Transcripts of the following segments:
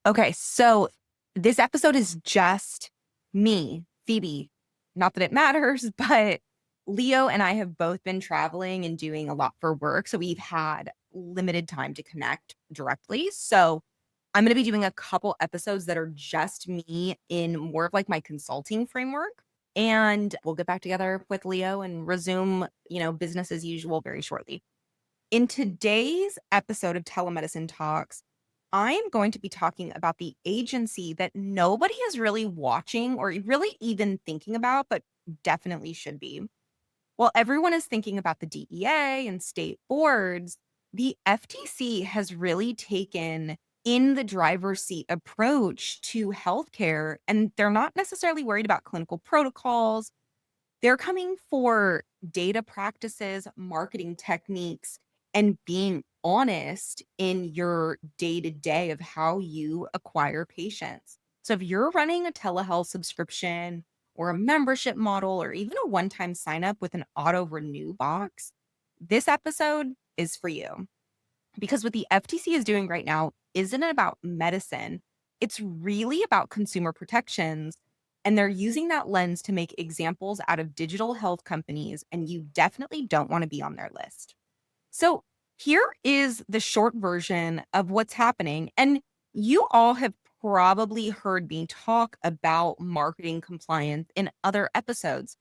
Okay, so this episode is just me, Phoebe. Not that it matters, but Leo and I have both been traveling and doing a lot for work. So we've had limited time to connect directly. So I'm going to be doing a couple episodes that are just me in more of like my consulting framework. And we'll get back together with Leo and resume, business as usual very shortly. In today's episode of Telemedicine Talks, I am going to be talking about the agency that nobody is really watching or really even thinking about, but definitely should be. While everyone is thinking about the DEA and state boards, the FTC has really taken in the driver's seat approach to healthcare, and they're not necessarily worried about clinical protocols. They're coming for data practices, marketing techniques, and being honest in your day to day of how you acquire patients. So if you're running a telehealth subscription or a membership model or even a one time sign up with an auto renew box, this episode is for you. Because what the FTC is doing right now isn't about medicine, it's really about consumer protections. And they're using that lens to make examples out of digital health companies, and you definitely don't want to be on their list. So, here is the short version of what's happening. And you all have probably heard me talk about marketing compliance in other episodes,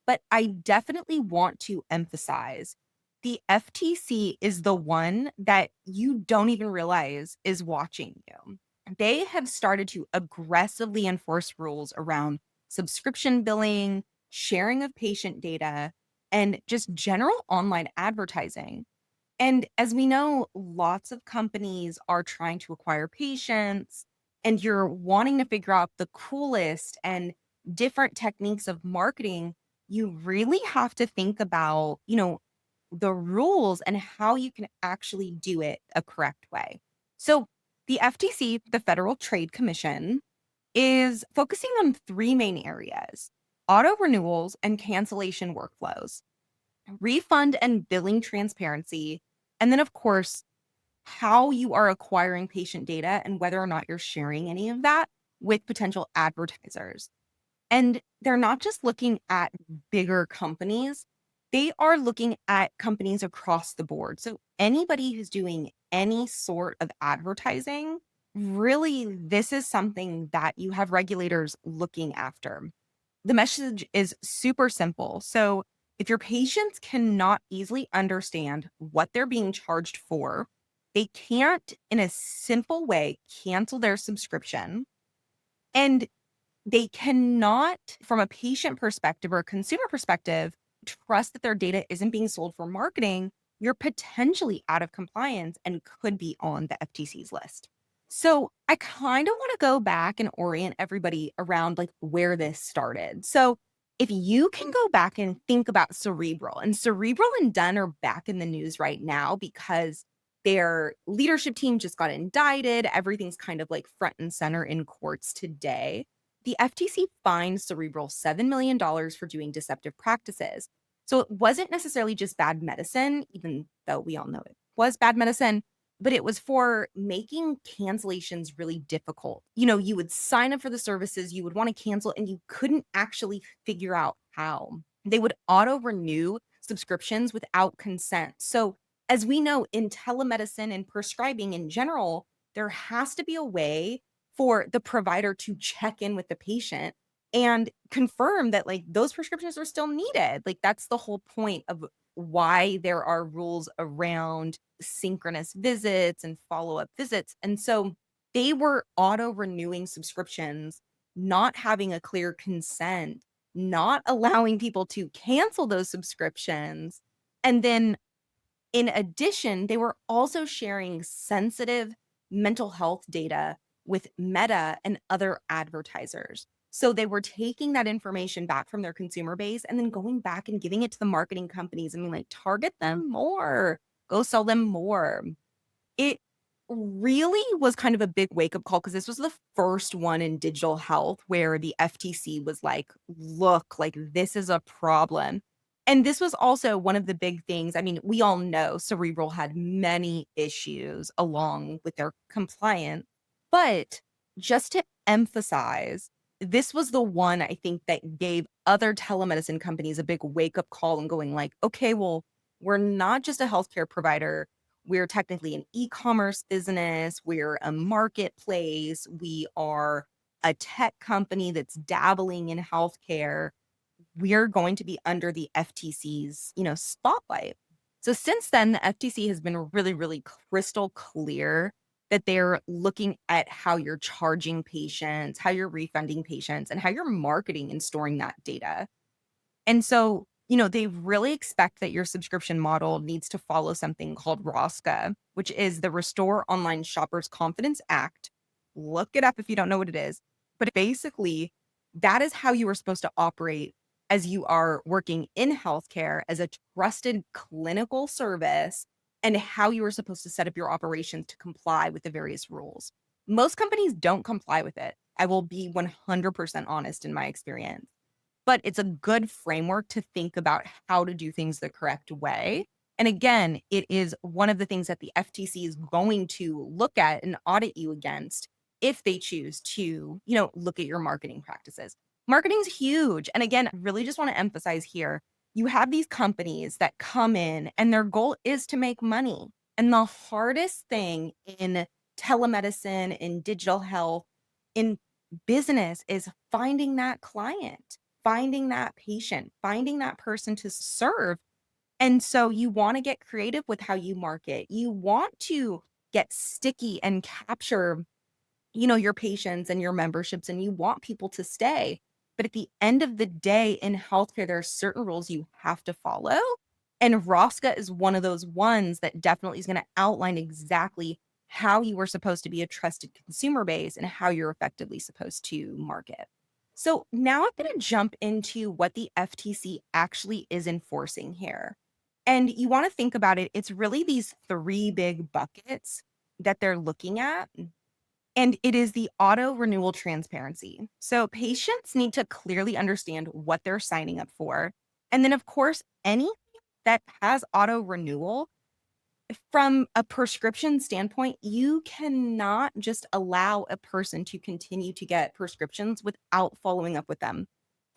but I definitely want to emphasize the FTC is the one that you don't even realize is watching you. They have started to aggressively enforce rules around subscription billing, sharing of patient data, and just general online advertising. And as we know, lots of companies are trying to acquire patients, and you're wanting to figure out the coolest and different techniques of marketing. You really have to think about, the rules and how you can actually do it a correct way. So, the FTC, the Federal Trade Commission, is focusing on three main areas: auto renewals and cancellation workflows, refund and billing transparency, and then, of course, how you are acquiring patient data and whether or not you're sharing any of that with potential advertisers. And they're not just looking at bigger companies, they are looking at companies across the board. So anybody who's doing any sort of advertising, really, this is something that you have regulators looking after. The message is super simple. So if your patients cannot easily understand what they're being charged for, they can't, in a simple way, cancel their subscription. And they cannot, from a patient perspective or a consumer perspective, trust that their data isn't being sold for marketing. You're potentially out of compliance and could be on the FTC's list. So I kind of want to go back and orient everybody around like where this started. So if you can go back and think about Cerebral, and Cerebral and Dunn are back in the news right now because their leadership team just got indicted. Everything's kind of like front and center in courts today. The FTC fined Cerebral $7 million for doing deceptive practices. So it wasn't necessarily just bad medicine, even though we all know it was bad medicine, but it was for making cancellations really difficult. You would sign up for the services, you would want to cancel, and you couldn't actually figure out how. They would auto renew subscriptions without consent. So, as we know in telemedicine and prescribing in general, there has to be a way for the provider to check in with the patient and confirm that like those prescriptions are still needed. Like that's the whole point of why there are rules around synchronous visits and follow-up visits. And so they were auto renewing subscriptions, not having a clear consent, not allowing people to cancel those subscriptions. And then in addition, they were also sharing sensitive mental health data with Meta and other advertisers. So they were taking that information back from their consumer base and then going back and giving it to the marketing companies and being like, target them more, go sell them more. It really was kind of a big wake up call because this was the first one in digital health where the FTC was like, look, like this is a problem. And this was also one of the big things. I mean, we all know Cerebral had many issues along with their compliance. But just to emphasize, this was the one I think that gave other telemedicine companies a big wake up call and going like, okay, well, we're not just a healthcare provider. We're technically an e-commerce business. We're a marketplace. We are a tech company that's dabbling in healthcare. We're going to be under the FTC's, spotlight. So since then, the FTC has been really, really crystal clear that they're looking at how you're charging patients, how you're refunding patients, and how you're marketing and storing that data. And so, they really expect that your subscription model needs to follow something called ROSCA, which is the Restore Online Shoppers Confidence Act. Look it up if you don't know what it is. But basically, that is how you are supposed to operate as you are working in healthcare as a trusted clinical service, and how you are supposed to set up your operations to comply with the various rules. Most companies don't comply with it. I will be 100% honest in my experience, but it's a good framework to think about how to do things the correct way. And again, it is one of the things that the FTC is going to look at and audit you against if they choose to, look at your marketing practices. Marketing's huge. And again, I really just want to emphasize here, you have these companies that come in and their goal is to make money. And the hardest thing in telemedicine, in digital health, in business is finding that client, finding that patient, finding that person to serve. And so you want to get creative with how you market. You want to get sticky and capture, your patients and your memberships, and you want people to stay. But at the end of the day in healthcare, there are certain rules you have to follow. And ROSCA is one of those ones that definitely is going to outline exactly how you are supposed to be a trusted consumer base and how you're effectively supposed to market. So now I'm going to jump into what the FTC actually is enforcing here. And you want to think about it, it's really these three big buckets that they're looking at. And it is the auto renewal transparency. So patients need to clearly understand what they're signing up for. And then, of course, anything that has auto renewal, from a prescription standpoint, you cannot just allow a person to continue to get prescriptions without following up with them.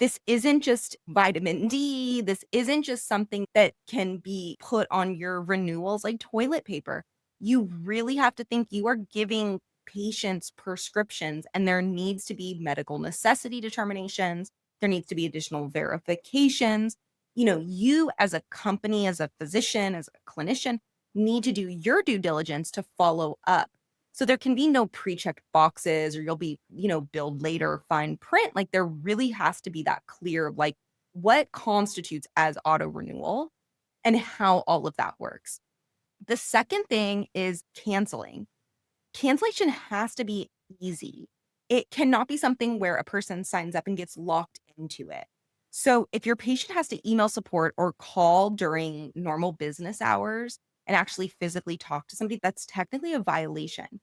This isn't just vitamin D. This isn't just something that can be put on your renewals like toilet paper. You really have to think you are giving patients prescriptions, and there needs to be medical necessity determinations. There needs to be additional verifications. You as a company, as a physician, as a clinician, need to do your due diligence to follow up. So there can be no pre-checked boxes, or you'll be, billed later, fine print. Like, there really has to be that clear, like, what constitutes as auto renewal and how all of that works. The second thing is canceling. Cancellation has to be easy. It cannot be something where a person signs up and gets locked into it. So if your patient has to email support or call during normal business hours and actually physically talk to somebody, that's technically a violation.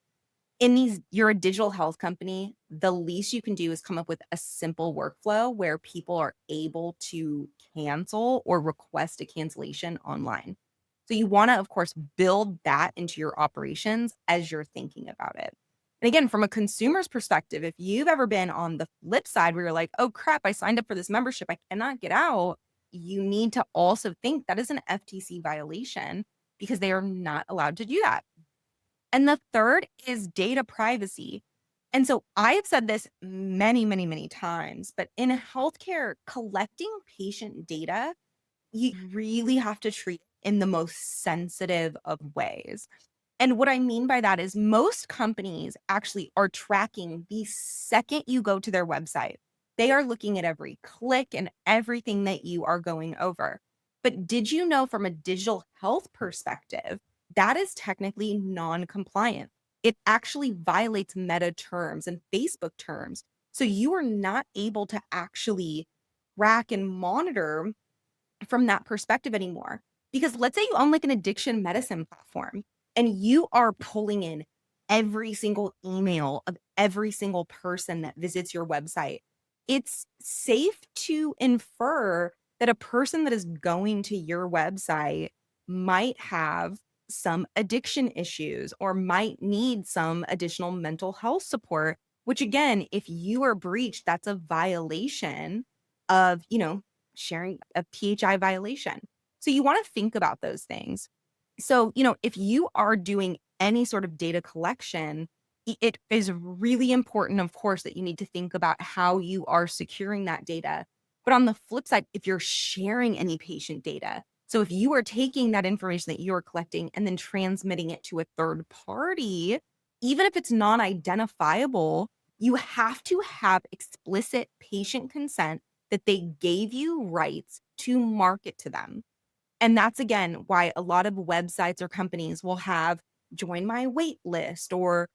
You're a digital health company, the least you can do is come up with a simple workflow where people are able to cancel or request a cancellation online. So you want to, of course, build that into your operations as you're thinking about it. And again, from a consumer's perspective, if you've ever been on the flip side where you're like, oh crap, I signed up for this membership, I cannot get out, you need to also think that is an FTC violation, because they are not allowed to do that. And the third is data privacy. And so I have said this many, many, many times, but in healthcare, collecting patient data, you really have to treat it in the most sensitive of ways. And what I mean by that is most companies actually are tracking the second you go to their website. They are looking at every click and everything that you are going over. But did you know, from a digital health perspective, that is technically non-compliant? It actually violates Meta terms and Facebook terms. So you are not able to actually track and monitor from that perspective anymore. Because let's say you own like an addiction medicine platform and you are pulling in every single email of every single person that visits your website. It's safe to infer that a person that is going to your website might have some addiction issues or might need some additional mental health support, which again, if you are breached, that's a violation of, sharing a PHI violation. So you want to think about those things. So, if you are doing any sort of data collection, it is really important, of course, that you need to think about how you are securing that data. But on the flip side, if you're sharing any patient data, so if you are taking that information that you're collecting and then transmitting it to a third party, even if it's non-identifiable, you have to have explicit patient consent that they gave you rights to market to them. And that's again why a lot of websites or companies will have join my wait list or,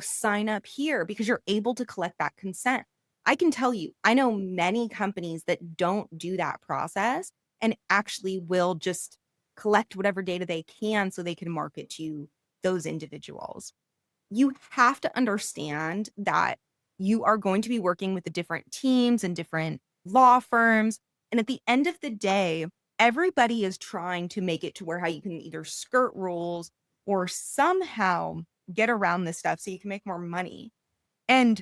sign up here because you're able to collect that consent. I can tell you, I know many companies that don't do that process and actually will just collect whatever data they can so they can market to those individuals. You have to understand that you are going to be working with the different teams and different law firms. And at the end of the day, everybody is trying to make it to where how you can either skirt rules or somehow get around this stuff so you can make more money. And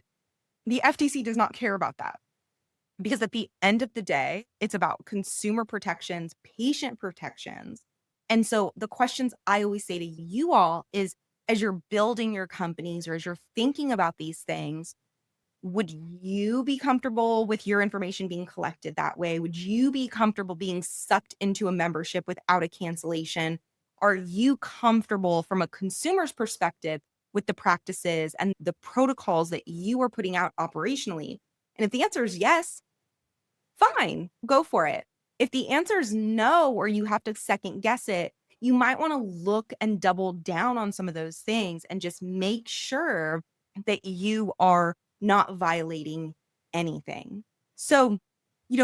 the FTC does not care about that because at the end of the day, it's about consumer protections, patient protections. And so the questions I always say to you all is as you're building your companies or as you're thinking about these things, would you be comfortable with your information being collected that way? Would you be comfortable being sucked into a membership without a cancellation? Are you comfortable from a consumer's perspective with the practices and the protocols that you are putting out operationally? And if the answer is yes, fine, go for it. If the answer is no, or you have to second guess it, you might want to look and double down on some of those things and just make sure that you are not violating anything. So,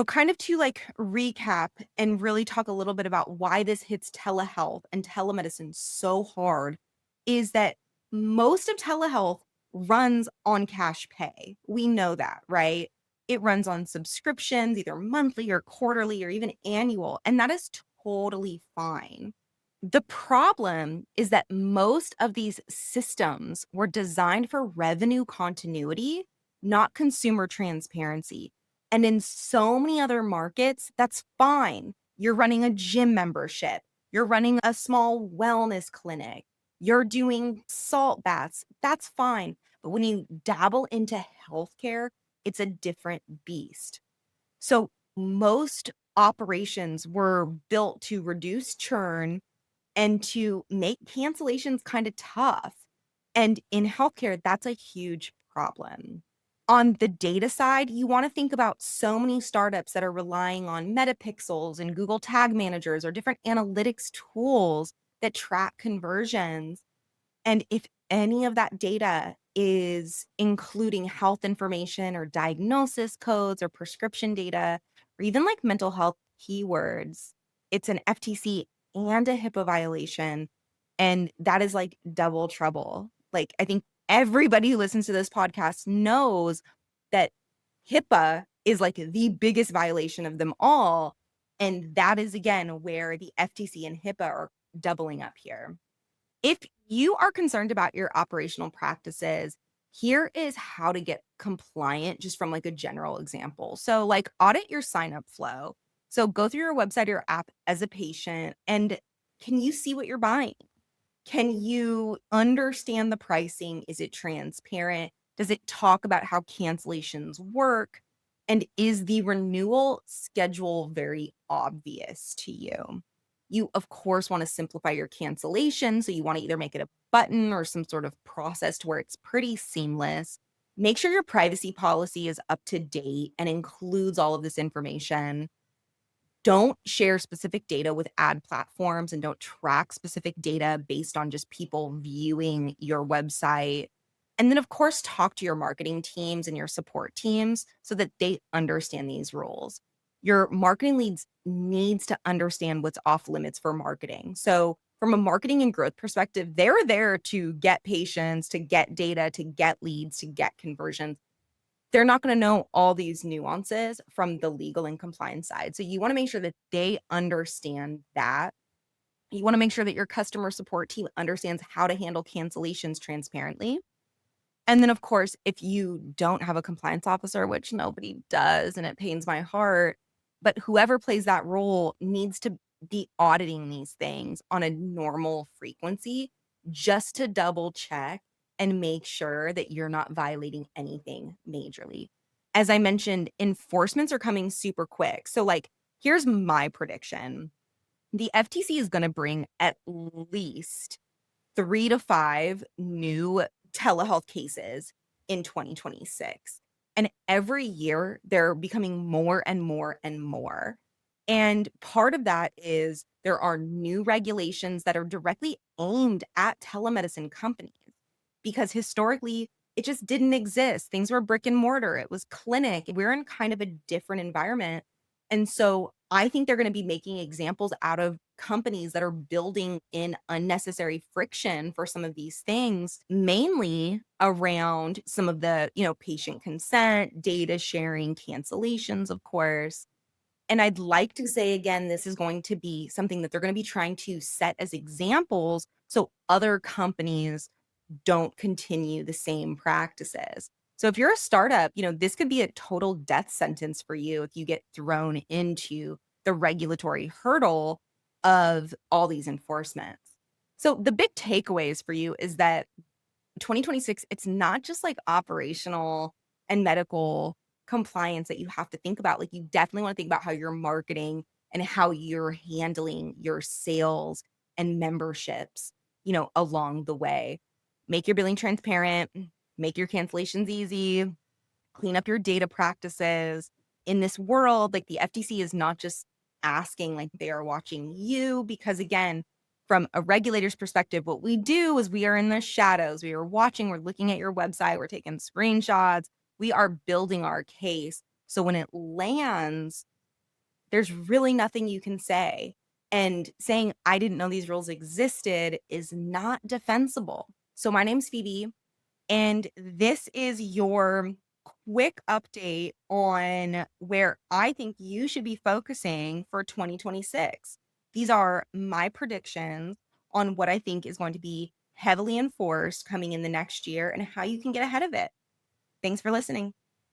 kind of to like recap and really talk a little bit about why this hits telehealth and telemedicine so hard is that most of telehealth runs on cash pay. We know that, right? It runs on subscriptions, either monthly or quarterly or even annual, and that is totally fine. The problem is that most of these systems were designed for revenue continuity, not consumer transparency. And in so many other markets, that's fine. You're running a gym membership, you're running a small wellness clinic, you're doing salt baths, that's fine. But when you dabble into healthcare, it's a different beast. So most operations were built to reduce churn and to make cancellations kind of tough. And in healthcare, that's a huge problem. On the data side, you want to think about so many startups that are relying on metapixels and Google Tag Managers or different analytics tools that track conversions. And if any of that data is including health information or diagnosis codes or prescription data, or even like mental health keywords, it's an FTC and a HIPAA violation. And that is like double trouble. Like, I think everybody who listens to this podcast knows that HIPAA is like the biggest violation of them all. And that is, again, where the FTC and HIPAA are doubling up here. If you are concerned about your operational practices, here is how to get compliant just from like a general example. So like audit your sign up flow. So go through your website or your app as a patient and can you see what you're buying? Can you understand the pricing? Is it transparent? Does it talk about how cancellations work? And is the renewal schedule very obvious to you? You, of course, want to simplify your cancellation. So you want to either make it a button or some sort of process to where it's pretty seamless. Make sure your privacy policy is up to date and includes all of this information. Don't share specific data with ad platforms and don't track specific data based on just people viewing your website. And then, of course, talk to your marketing teams and your support teams so that they understand these rules. Your marketing leads needs to understand what's off limits for marketing. So from a marketing and growth perspective, they're there to get patients, to get data, to get leads, to get conversions. They're not going to know all these nuances from the legal and compliance side. So you want to make sure that they understand that. You want to make sure that your customer support team understands how to handle cancellations transparently. And then, of course, if you don't have a compliance officer, which nobody does, and it pains my heart, but whoever plays that role needs to be auditing these things on a normal frequency just to double check and make sure that you're not violating anything majorly. As I mentioned, enforcements are coming super quick. So, like, here's my prediction: the FTC is going to bring at least 3 to 5 new telehealth cases in 2026. And every year, they're becoming more and more and more. And part of that is there are new regulations that are directly aimed at telemedicine companies because historically, it just didn't exist. Things were brick and mortar, it was clinic. We're in kind of a different environment. And so I think they're going to be making examples out of companies that are building in unnecessary friction for some of these things, mainly around some of the, patient consent, data sharing, cancellations, of course. And I'd like to say again, this is going to be something that they're going to be trying to set as examples so other companies don't continue the same practices. So if you're a startup, this could be a total death sentence for you if you get thrown into the regulatory hurdle of all these enforcements. So the big takeaways for you is that 2026, it's not just like operational and medical compliance that you have to think about. Like, you definitely want to think about how you're marketing and how you're handling your sales and memberships, along the way. Make your billing transparent, make your cancellations easy, clean up your data practices. In this world, like, the FTC is not just asking, like, they are watching you because, again, from a regulator's perspective, what we do is we are in the shadows. We are watching, we're looking at your website, we're taking screenshots, we are building our case. So when it lands, there's really nothing you can say. And saying, I didn't know these rules existed is not defensible. So my name's Phoebe. And this is your quick update on where I think you should be focusing for 2026. These are my predictions on what I think is going to be heavily enforced coming in the next year and how you can get ahead of it. Thanks for listening.